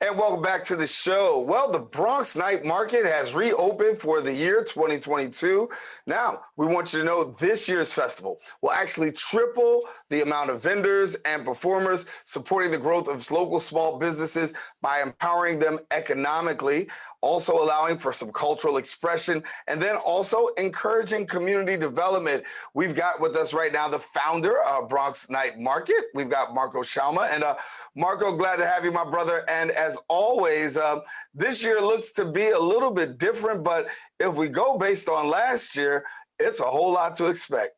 And welcome back to the show. Well, the Bronx Night Market has reopened for the year 2022. Now, we want you to know this year's festival will actually triple the amount of vendors and performers supporting the growth of local small businesses by empowering them economically, also allowing for some cultural expression, and then also encouraging community development. We've got with us right now the founder of Bronx Night Market. We've got Marco Shalma. And Marco, glad to have you, my brother. And as always, this year looks to be a little bit different, but if we go based on last year, it's a whole lot to expect.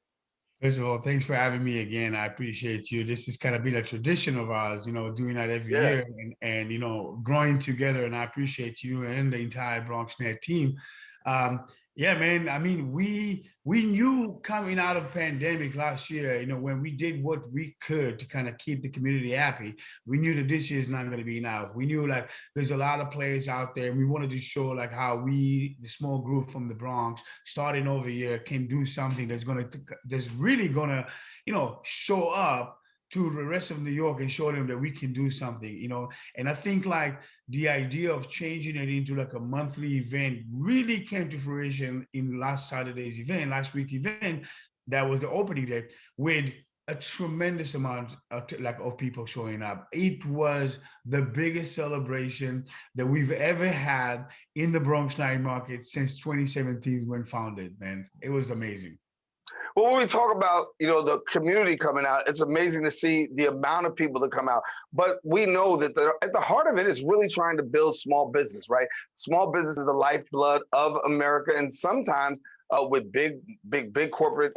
First of all, thanks for having me again. I appreciate you. This has kind of been a tradition of ours, doing that every year and growing together. And I appreciate you and the entire Bronx Net team. Yeah, man. I mean, we knew coming out of pandemic last year, when we did what we could to kind of keep the community happy, we knew that this year is not going to be enough. We knew like there's a lot of players out there. We wanted to show like how we, the small group from the Bronx, starting over here, can do something that's really gonna, show up to the rest of New York and show them that we can do something, And I think like the idea of changing it into like a monthly event really came to fruition in last week's event. That was the opening day with a tremendous amount of people showing up. It was the biggest celebration that we've ever had in the Bronx Night Market since 2017 when founded, man. It was amazing. Well, when we talk about, the community coming out, it's amazing to see the amount of people that come out. But we know that at the heart of it is really trying to build small business, right? Small business is the lifeblood of America. And sometimes with big corporate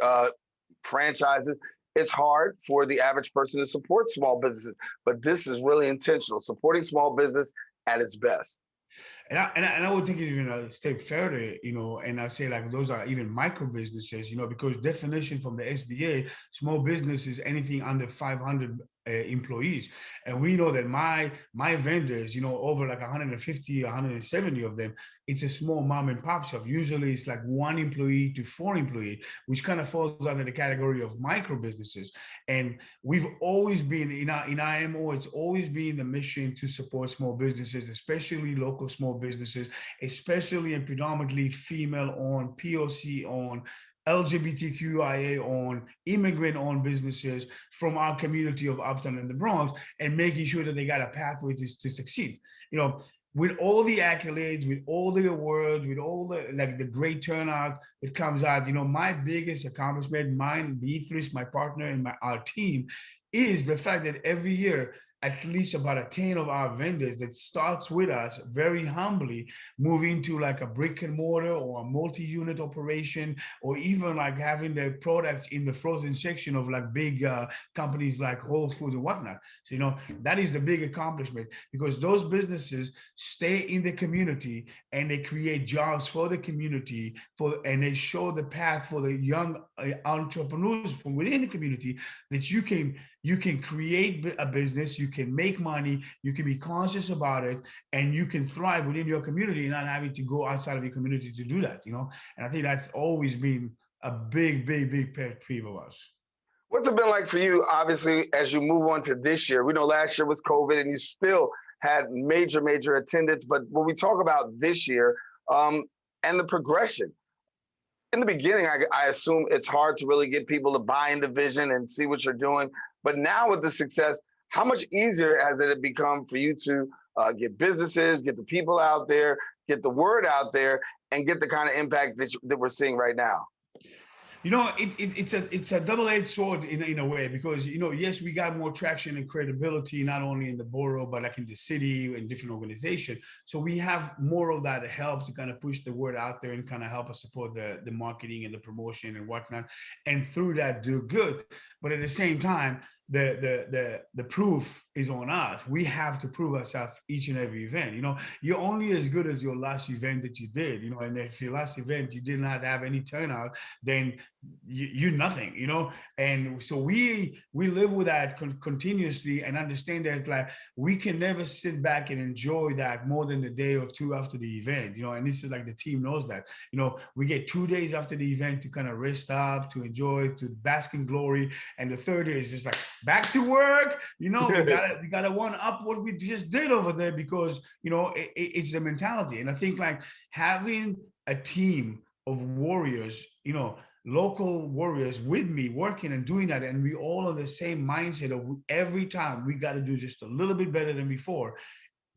franchises, it's hard for the average person to support small businesses. But this is really intentional, supporting small business at its best. And I would take it even a step further, and I say like those are even micro businesses, because definition from the SBA, small business is anything under 500 employees. And we know that my vendors, over like 150, 170 of them, it's a small mom and pop shop. Usually it's like 1 employee to 4 employees, which kind of falls under the category of micro businesses. And we've always been in our MO, it's always been the mission to support small businesses, especially local small businesses, especially and predominantly female-owned, POC-owned, LGBTQIA-owned, immigrant-owned businesses from our community of Uptown and the Bronx, and making sure that they got a pathway to succeed. With all the accolades, with all the awards, with all the great turnout that comes out, my biggest accomplishment, mine, Beatrice, my partner, and our team, is the fact that every year, at least about 10 of our vendors that starts with us very humbly, moving to like a brick and mortar or a multi-unit operation, or even like having their products in the frozen section of like big companies like Whole Foods and whatnot. So, that is the big accomplishment, because those businesses stay in the community and they create jobs for the community, and they show the path for the young entrepreneurs from within the community that you can create a business, you can make money, you can be conscious about it, and you can thrive within your community and not having to go outside of your community to do that, And I think that's always been a big pet peeve of us. What's it been like for you, obviously, as you move on to this year? We know last year was COVID and you still had major attendance, but when we talk about this year and the progression, in the beginning, I assume it's hard to really get people to buy in the vision and see what you're doing. But now with the success, how much easier has it become for you to get businesses, get the people out there, get the word out there, and get the kind of impact that we're seeing right now? It's a double-edged sword in a way, because yes, we got more traction and credibility not only in the borough but like in the city and different organizations. So we have more of that help to kind of push the word out there and kind of help us support the marketing and the promotion and whatnot, and through that do good. But at the same time, the proof is on us. We have to prove ourselves each and every event. You're only as good as your last event that you did. And if your last event you did not have any turnout, then you're nothing, you know. And so we live with that continuously, and understand that like we can never sit back and enjoy that more than the day or two after the event, you know. And this is like the team knows that, you know, we get 2 days after the event to kind of rest up, to enjoy, to bask in glory, and the third day is just like back to work, you know. We gotta one up what we just did over there, because you know it's the mentality. And I think like having a team of warriors, you know, local warriors with me working and doing that, and we all are the same mindset of every time we got to do just a little bit better than before.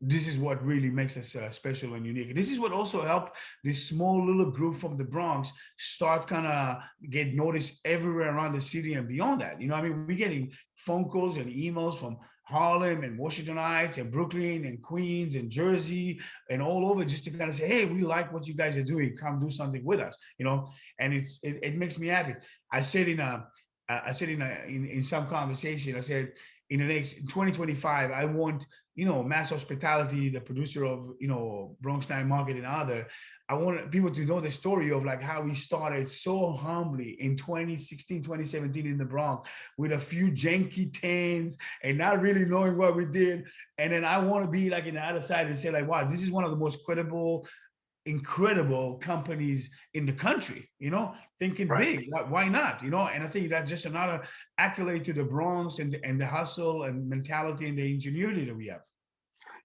This is what really makes us special and unique. This is what also helped this small little group from the Bronx start kind of get noticed everywhere around the city and beyond that. You know, I mean, we're getting phone calls and emails from Harlem and Washington Heights and Brooklyn and Queens and Jersey and all over, just to kind of say, hey, we like what you guys are doing. Come do something with us, you know. And it makes me happy. I said in some conversation, I said, in the next in 2025, I want, you know, Mass Hospitality, the producer of, you know, Bronx Night Market and other, I want people to know the story of like how we started so humbly in 2016, 2017 in the Bronx with a few janky tents and not really knowing what we did. And then I want to be like in the other side and say like, wow, this is one of the most credible, incredible companies in the country, you know, thinking Right. big. Why not? You know, and I think that's just another accolade to the Bronx and the hustle and mentality and the ingenuity that we have.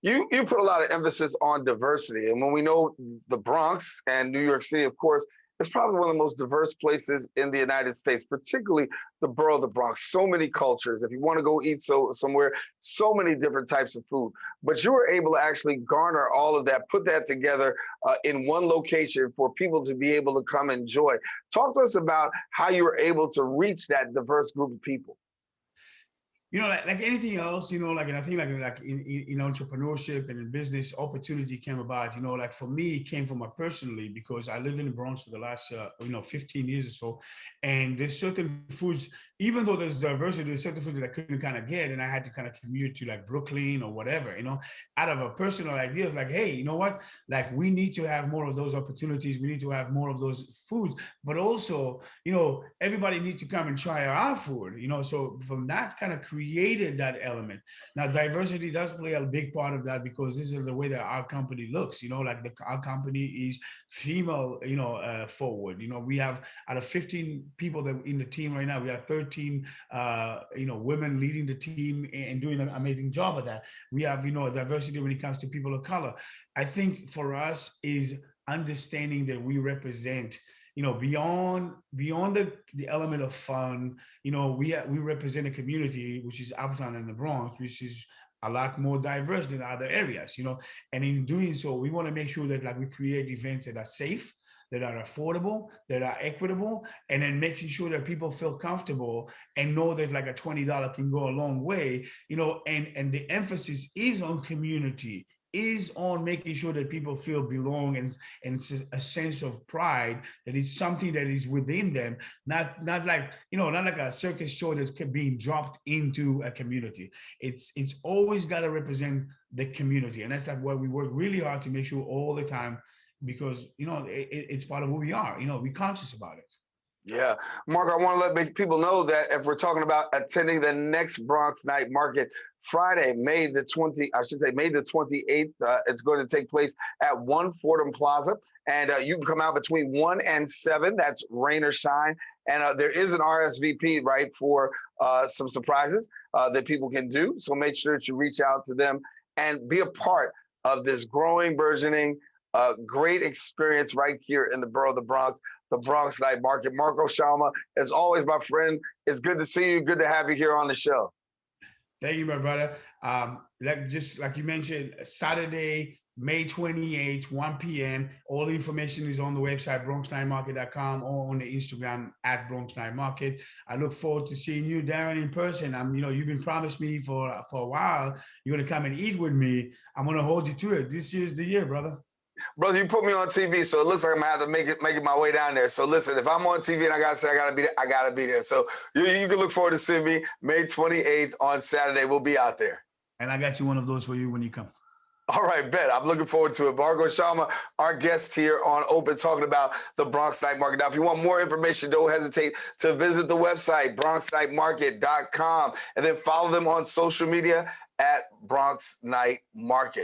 You put a lot of emphasis on diversity, and when we know the Bronx and New York City, of course, it's probably one of the most diverse places in the United States, particularly the borough of the Bronx. So many cultures. If you want to go eat somewhere, so many different types of food. But you were able to actually garner all of that, put that together in one location for people to be able to come enjoy. Talk to us about how you were able to reach that diverse group of people. You know, like anything else, you know, like, and I think like in entrepreneurship and in business, opportunity came about. You know, like for me, it came from my personally, because I lived in the Bronx for the last 15 years or so, and there's certain foods, even though there's diversity, there's certain foods that I couldn't kind of get, and I had to kind of commute to like Brooklyn or whatever, you know, out of a personal idea. It's like, hey, you know what, like we need to have more of those opportunities, we need to have more of those foods, but also, you know, everybody needs to come and try our food, you know. So from that kind of created that element. Now, diversity does play a big part of that, because this is the way that our company looks. You know, like our company is female, forward. You know, we have out of 15 people that in the team right now, we have 13, women leading the team and doing an amazing job of that. We have, you know, diversity when it comes to people of color. I think for us is understanding that we represent, you know, beyond the element of fun, you know, we represent a community which is Uptown and the Bronx, which is a lot more diverse than other areas, you know. And in doing so, we want to make sure that like we create events that are safe, that are affordable, that are equitable, and then making sure that people feel comfortable and know that like a $20 can go a long way, you know. And the emphasis is on community, is on making sure that people feel belong, and a sense of pride that it's something that is within them, not like, you know, not like a circus show that's being dropped into a community. It's always got to represent the community, and that's like why we work really hard to make sure all the time, because you know it's part of who we are. You know, we're conscious about it. Yeah, Mark, I want to let people know that if we're talking about attending the next Bronx Night Market, Friday, May the 28th, it's going to take place at 1 Fordham Plaza. And you can come out between 1 and 7. That's rain or shine. And there is an RSVP, right, for some surprises that people can do. So make sure that you reach out to them and be a part of this growing, burgeoning, great experience right here in the borough of the Bronx, the Bronx Night Market. Marco, Shalma, as always, my friend, it's good to see you. Good to have you here on the show. Thank you, my brother. Just like you mentioned, Saturday, May 28th, 1 p.m. All the information is on the website, bronxnightmarket.com, or on the Instagram at Bronx Night Market. I look forward to seeing you, Daren, in person. You've been promised me for a while. You're going to come and eat with me. I'm going to hold you to it. This year's the year, brother. Brother, you put me on TV, so it looks like I'm gonna have to make it my way down there. So listen, if I'm on TV and I gotta say I gotta be there. So you can look forward to seeing me May 28th on Saturday. We'll be out there. And I got you one of those for you when you come. All right, bet. I'm looking forward to it. Margot Shalma, our guest here on Open, talking about the Bronx Night Market. Now, if you want more information, don't hesitate to visit the website, bronxnightmarket.com, and then follow them on social media at Bronx Night Market.